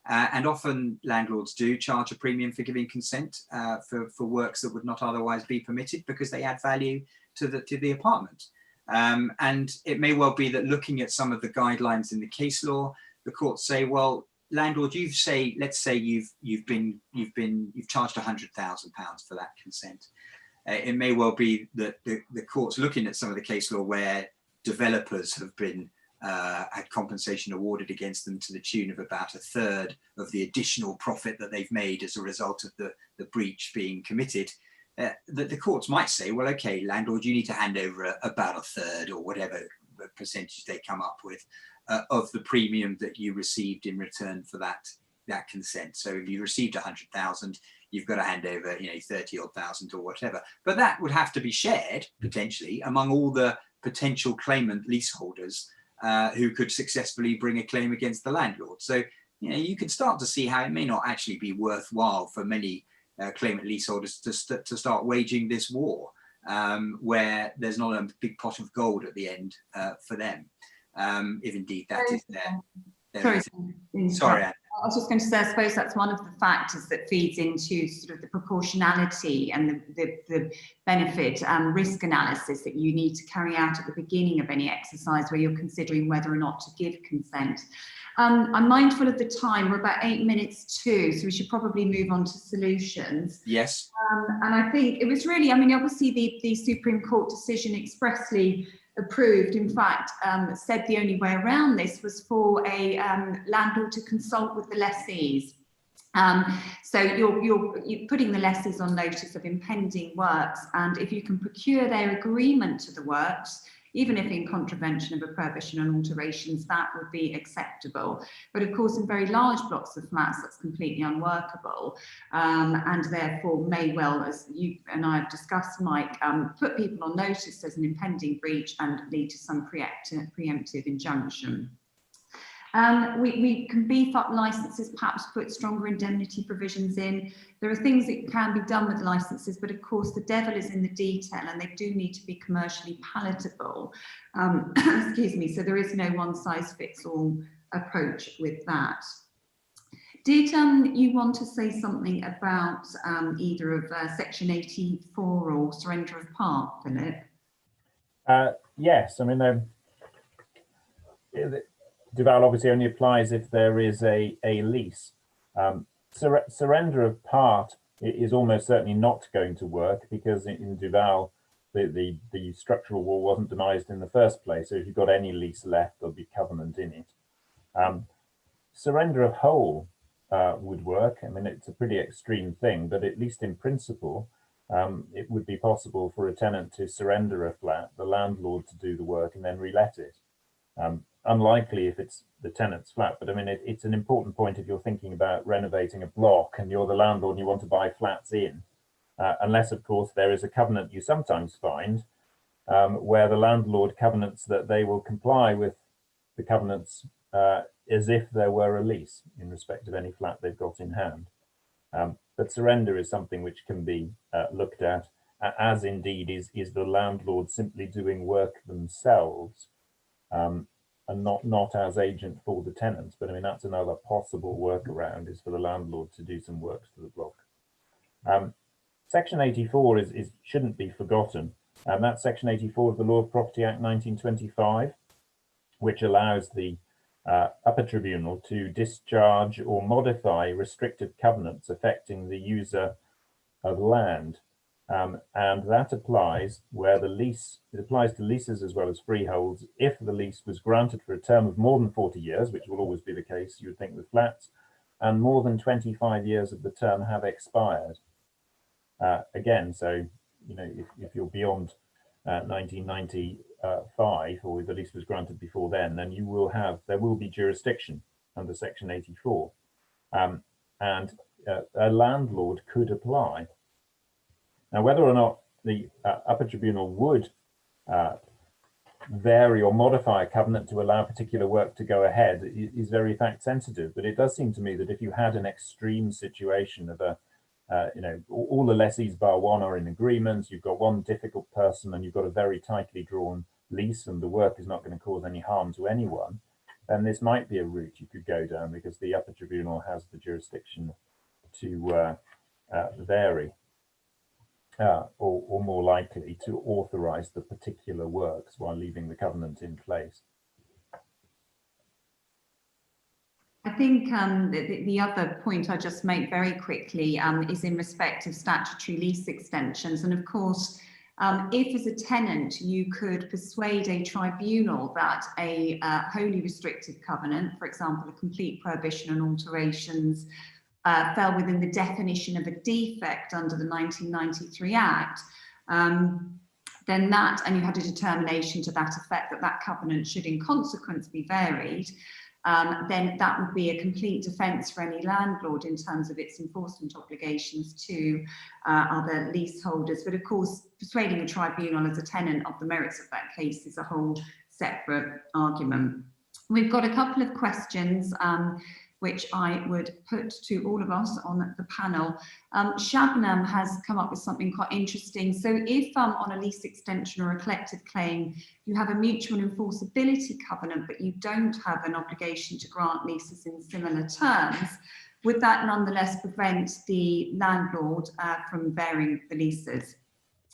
And often landlords do charge a premium for giving consent for works that would not otherwise be permitted because they add value to the apartment. And it may well be that looking at some of the guidelines in the case law, the courts say, well, landlord, let's say you've charged £100,000 for that consent. It may well be that the court's looking at some of the case law where developers have been had compensation awarded against them to the tune of about a third of the additional profit that they've made as a result of the breach being committed. That the courts might say, well, okay, landlord, you need to hand over about a third or whatever percentage they come up with of the premium that you received in return for that consent. So if you received 100,000, you've got to hand over, 30 odd thousand or whatever. But that would have to be shared potentially among all the potential claimant leaseholders who could successfully bring a claim against the landlord. So, you can start to see how it may not actually be worthwhile for many claimant leaseholders to start waging this war, where there's not a big pot of gold at the end for them, if indeed that is their Sorry, Anne. I was just going to say, I suppose that's one of the factors that feeds into sort of the proportionality and the benefit and risk analysis that you need to carry out at the beginning of any exercise where you're considering whether or not to give consent. I'm mindful of the time. We're about 8 minutes to, so we should probably move on to solutions. Yes. And I think it was really, obviously the Supreme Court decision expressly approved, in fact, said the only way around this was for a landlord to consult with the lessees. So you're putting the lessees on notice of impending works, and if you can procure their agreement to the works, even if in contravention of a prohibition on alterations, that would be acceptable. But of course, in very large blocks of flats, that's completely unworkable, and therefore may well, as you and I have discussed, Mike, put people on notice as an impending breach and lead to some preemptive injunction. We can beef up licenses, perhaps put stronger indemnity provisions in. There are things that can be done with licenses, but of course the devil is in the detail, and they do need to be commercially palatable. Excuse me, so there is no one-size-fits-all approach with that. Did you want to say something about either of Section 84 or surrender of part, Philip? Yes, Duval obviously only applies if there is a lease. Surrender of part is almost certainly not going to work because in Duval, the structural wall wasn't demised in the first place. So if you've got any lease left, there'll be covenant in it. Surrender of whole would work. It's a pretty extreme thing, but at least in principle, it would be possible for a tenant to surrender a flat, the landlord to do the work and then relet it. Unlikely if it's the tenant's flat, but it's an important point if you're thinking about renovating a block and you're the landlord and you want to buy flats in, unless of course there is a covenant you sometimes find where the landlord covenants that they will comply with the covenants as if there were a lease in respect of any flat they've got in hand. But surrender is something which can be looked at, as indeed is the landlord simply doing work themselves, and not as agent for the tenants. But that's another possible workaround, is for the landlord to do some works to the block. Section 84 shouldn't be forgotten. That's Section 84 of the Law of Property Act 1925, which allows the upper tribunal to discharge or modify restrictive covenants affecting the user of land. And that applies where it applies to leases as well as freeholds if the lease was granted for a term of more than 40 years, which will always be the case, you would think, with flats, and more than 25 years of the term have expired. Again, so, if you're beyond 1995, or if the lease was granted before then there will be jurisdiction under Section 84. And a landlord could apply. Now, whether or not the upper tribunal would vary or modify a covenant to allow particular work to go ahead is very fact sensitive. But it does seem to me that if you had an extreme situation of all the lessees bar one are in agreement, you've got one difficult person and you've got a very tightly drawn lease and the work is not going to cause any harm to anyone, then this might be a route you could go down, because the upper tribunal has the jurisdiction to vary or more likely to authorize the particular works while leaving the covenant in place. I think the other point I just make very quickly is in respect of statutory lease extensions. And of course, if as a tenant you could persuade a tribunal that a wholly restrictive covenant, for example, a complete prohibition on alterations, fell within the definition of a defect under the 1993 Act, then that, and you had a determination to that effect that that covenant should in consequence be varied, then that would be a complete defence for any landlord in terms of its enforcement obligations to other leaseholders. But of course, persuading a tribunal as a tenant of the merits of that case is a whole separate argument. We've got a couple of questions which I would put to all of us on the panel. Shabnam has come up with something quite interesting. So if on a lease extension or a collective claim, you have a mutual enforceability covenant, but you don't have an obligation to grant leases in similar terms, would that nonetheless prevent the landlord from varying the leases?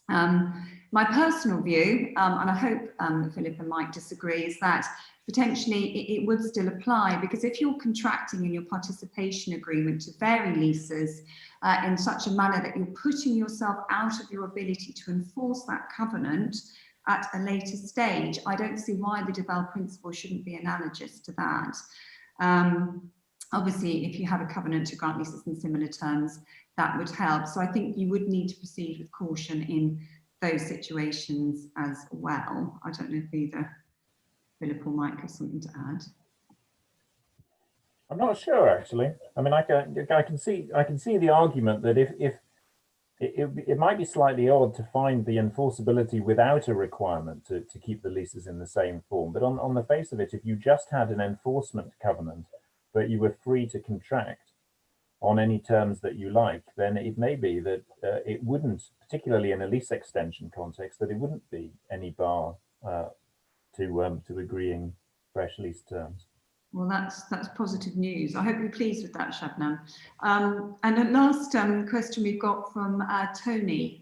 My personal view, and I hope Philippa might disagree, is that potentially it would still apply, because if you're contracting in your participation agreement to vary leases in such a manner that you're putting yourself out of your ability to enforce that covenant at a later stage, I don't see why the Duval principle shouldn't be analogous to that. Obviously, if you have a covenant to grant leases in similar terms, that would help. So I think you would need to proceed with caution in those situations as well. I don't know if either Philip or Mike has something to add. I'm not sure, actually. I mean, I can see the argument that if it might be slightly odd to find the enforceability without a requirement to keep the leases in the same form. But on the face of it, if you just had an enforcement covenant, but you were free to contract on any terms that you like, then it may be that it wouldn't, particularly in a lease extension context, that it wouldn't be any bar to agreeing fresh lease terms. Well, that's positive news. I hope you're pleased with that, Shabnam. And the last question we've got from Tony.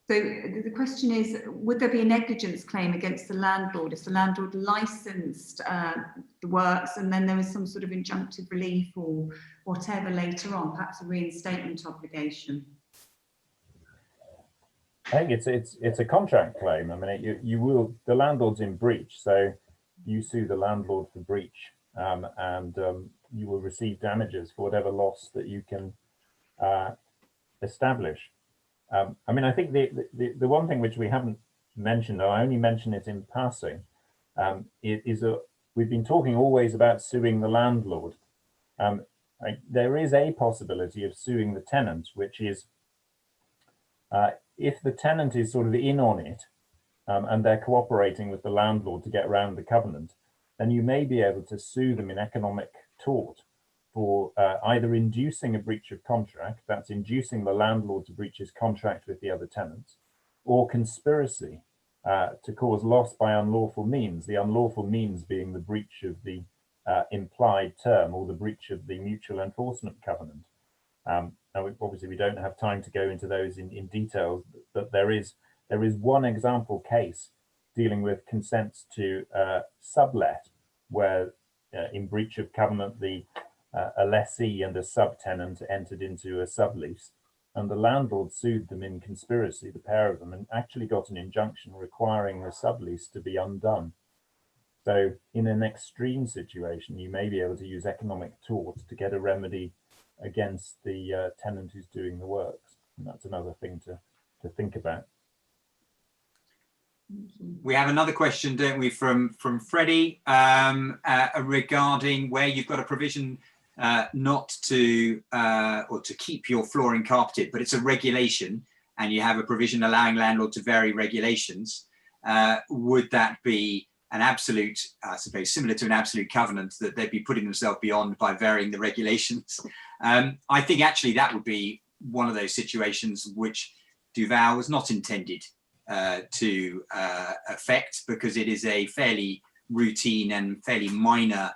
So the question is, would there be a negligence claim against the landlord if the landlord licensed the works and then there was some sort of injunctive relief or whatever later on, perhaps a reinstatement obligation? I think it's a contract claim. I mean, the landlord's in breach, so you sue the landlord for breach, and you will receive damages for whatever loss that you can establish. I mean, I think the one thing which we haven't mentioned, I only mention it in passing, we've been talking always about suing the landlord. There is a possibility of suing the tenant, which is if the tenant is sort of in on it and they're cooperating with the landlord to get around the covenant, then you may be able to sue them in economic tort for either inducing a breach of contract, that's inducing the landlord to breach his contract with the other tenants, or conspiracy to cause loss by unlawful means, the unlawful means being the breach of the implied term or the breach of the mutual enforcement covenant. Now, obviously, we don't have time to go into those in detail, but there is one example case dealing with consents to sublet, where in breach of covenant, a lessee and a subtenant entered into a sublease, and the landlord sued them in conspiracy, the pair of them, and actually got an injunction requiring the sublease to be undone. So in an extreme situation, you may be able to use economic tort to get a remedy against the tenant who's doing the works. And that's another thing to think about. We have another question, don't we, from Freddie regarding where you've got a provision not to or to keep your flooring carpeted, but it's a regulation, and you have a provision allowing landlord to vary regulations. would that be an absolute, I suppose, similar to an absolute covenant that they'd be putting themselves beyond by varying the regulations? I think actually that would be one of those situations which Duval was not intended to affect, because it is a fairly routine and fairly minor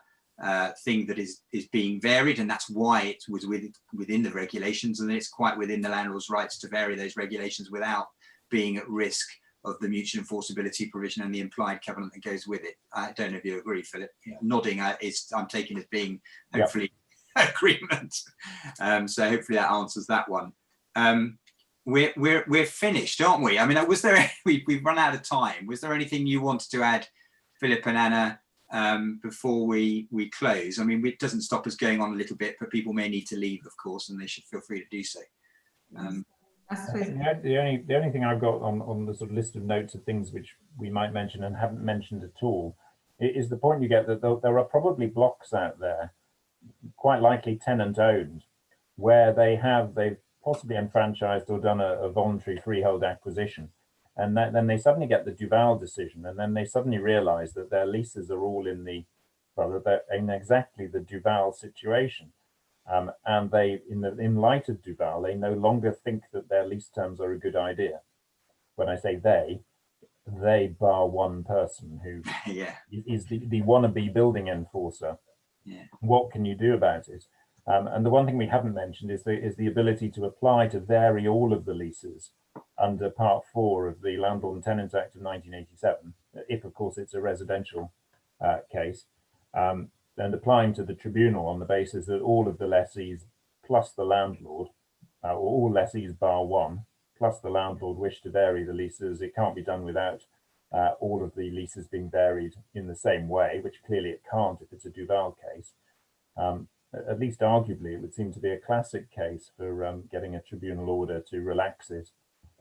thing that is being varied, and that's why it was within the regulations, and it's quite within the landlord's rights to vary those regulations without being at risk of the mutual enforceability provision and the implied covenant that goes with it. I don't know if you agree, Philip. Yeah. Nodding I'm taking as being hopefully agreement. So hopefully that answers that one. We're finished, aren't we? I mean, was there we've run out of time. Was there anything you wanted to add, Philip and Anna, before we close? I mean, it doesn't stop us going on a little bit, but people may need to leave, of course, and they should feel free to do so. The only thing I've got on the sort of list of notes of things which we might mention and haven't mentioned at all is the point you get that there are probably blocks out there, quite likely tenant owned, where they've possibly enfranchised or done a voluntary freehold acquisition, and then they suddenly get the Duval decision, and then they suddenly realize that their leases are all they're in exactly the Duval situation. And they, in light of Duval, they no longer think that their lease terms are a good idea. When I say they bar one person who is the wannabe building enforcer. Yeah. What can you do about it? And the one thing we haven't mentioned is the ability to apply to vary all of the leases under Part 4 of the Landlord and Tenant Act of 1987, if of course it's a residential case. And applying to the tribunal on the basis that all of the lessees plus the landlord, or all lessees bar one, plus the landlord wish to vary the leases. It can't be done without all of the leases being varied in the same way, which clearly it can't if it's a Duval case. At least arguably, it would seem to be a classic case for getting a tribunal order to relax it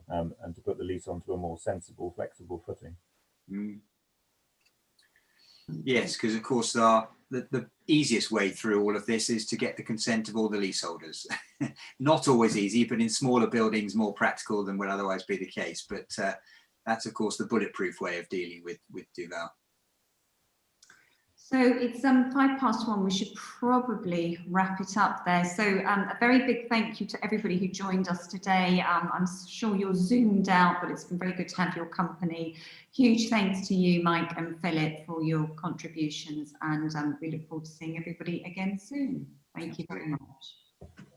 and to put the lease onto a more sensible, flexible footing. Mm. Yes, because of course the easiest way through all of this is to get the consent of all the leaseholders. Not always easy, but in smaller buildings more practical than would otherwise be the case. But that's of course the bulletproof way of dealing with Duval. So it's 1:05. We should probably wrap it up there. So a very big thank you to everybody who joined us today. I'm sure you're zoomed out, but it's been very good to have your company. Huge thanks to you, Mike and Philip, for your contributions, and we look forward to seeing everybody again soon. Thank you very much.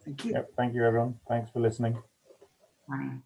Thank you. Yep, thank you, everyone. Thanks for listening. Bye.